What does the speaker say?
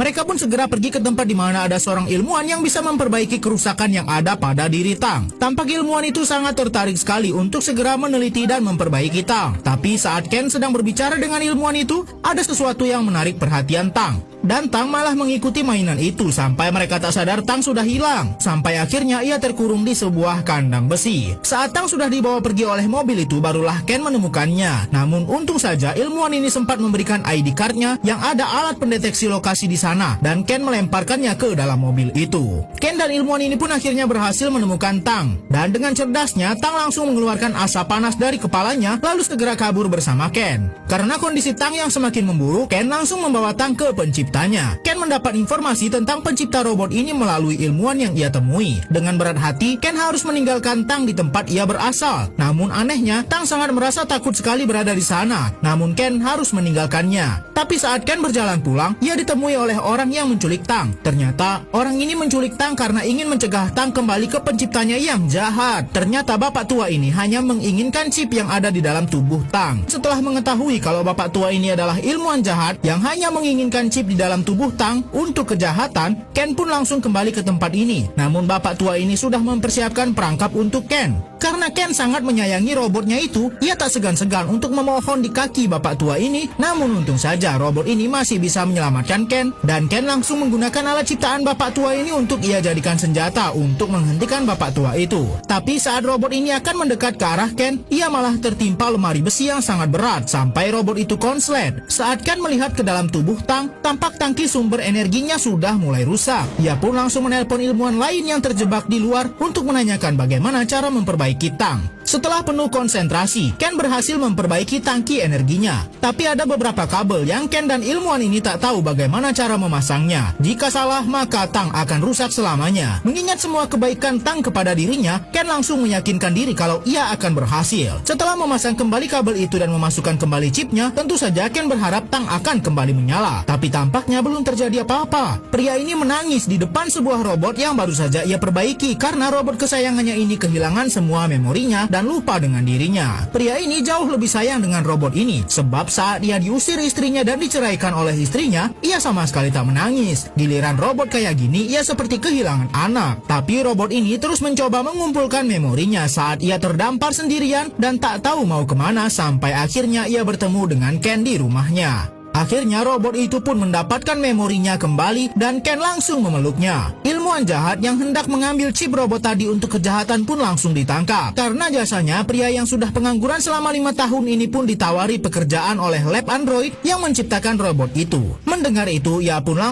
Mereka pun segera pergi ke tempat di mana ada seorang ilmuwan yang bisa memperbaiki kerusakan yang ada pada diri Tang. Tampak ilmuwan itu sangat tertarik sekali untuk segera meneliti dan memperbaiki Tang. Tapi saat Ken sedang berbicara dengan ilmuwan itu, ada sesuatu yang menarik perhatian Tang. Dan Tang malah mengikuti mainan itu sampai mereka tak sadar Tang sudah hilang. Sampai akhirnya ia terkurung di sebuah kandang besi. Saat Tang sudah dibawa pergi oleh mobil itu, barulah Ken menemukannya. Namun untung saja ilmuwan ini sempat memberikan ID cardnya yang ada alat pendeteksi lokasi di sana. Dan Ken melemparkannya ke dalam mobil itu. Ken dan ilmuwan ini pun akhirnya berhasil menemukan Tang. Dan dengan cerdasnya, Tang langsung mengeluarkan asap panas dari kepalanya lalu segera kabur bersama Ken. Karena kondisi Tang yang semakin memburuk, Ken langsung membawa Tang ke penciptanya. Ken mendapat informasi tentang pencipta robot ini melalui ilmuwan yang ia temui. Dengan berat hati, Ken harus meninggalkan Tang di tempat ia berasal. Namun anehnya, Tang sangat merasa takut sekali berada di sana. Namun Ken harus meninggalkannya. Tapi saat Ken berjalan pulang, ia ditemui oleh orang yang menculik Tang. Ternyata orang ini menculik Tang karena ingin mencegah Tang kembali ke penciptanya yang jahat. Ternyata bapak tua ini hanya menginginkan chip yang ada di dalam tubuh Tang. Setelah mengetahui kalau bapak tua ini adalah ilmuwan jahat yang hanya menginginkan chip di dalam tubuh Tang untuk kejahatan, Ken pun langsung kembali ke tempat ini. Namun bapak tua ini sudah mempersiapkan perangkap untuk Ken. Karena Ken sangat menyayangi robotnya itu, ia tak segan-segan untuk memohon di kaki bapak tua ini. Namun untung saja robot ini masih bisa menyelamatkan Ken. Dan Ken langsung menggunakan alat ciptaan bapak tua ini untuk ia jadikan senjata untuk menghentikan bapak tua itu. Tapi saat robot ini akan mendekat ke arah Ken, ia malah tertimpa lemari besi yang sangat berat sampai robot itu konslet. Saat Ken melihat ke dalam tubuh Tang, tampak tangki sumber energinya sudah mulai rusak. Ia pun langsung menelpon ilmuwan lain yang terjebak di luar untuk menanyakan bagaimana cara memperbaiki Tang. Setelah penuh konsentrasi, Ken berhasil memperbaiki tangki energinya. Tapi ada beberapa kabel yang Ken dan ilmuwan ini tak tahu bagaimana cara memasangnya. Jika salah, maka Tang akan rusak selamanya. Mengingat semua kebaikan Tang kepada dirinya, Ken langsung meyakinkan diri kalau ia akan berhasil. Setelah memasang kembali kabel itu dan memasukkan kembali chipnya, tentu saja Ken berharap Tang akan kembali menyala. Tapi tampaknya belum terjadi apa-apa. Pria ini menangis di depan sebuah robot yang baru saja ia perbaiki karena robot kesayangannya ini kehilangan semua memorinya dan lupa dengan dirinya. Pria ini jauh lebih sayang dengan robot ini, sebab saat ia diusir istrinya dan diceraikan oleh istrinya, ia sama sekali tak menangis. Giliran robot kayak gini, ia seperti kehilangan anak. Tapi robot ini terus mencoba mengumpulkan memorinya saat ia terdampar sendirian dan tak tahu mau kemana sampai akhirnya ia bertemu dengan Ken di rumahnya. Akhirnya robot itu pun mendapatkan memorinya kembali dan Ken langsung memeluknya. Ilmuwan jahat yang hendak mengambil chip robot tadi untuk kejahatan pun langsung ditangkap. Karena jasanya, pria yang sudah pengangguran selama 5 tahun ini pun ditawari pekerjaan oleh lab android yang menciptakan robot itu. Mendengar itu, ia pun langsung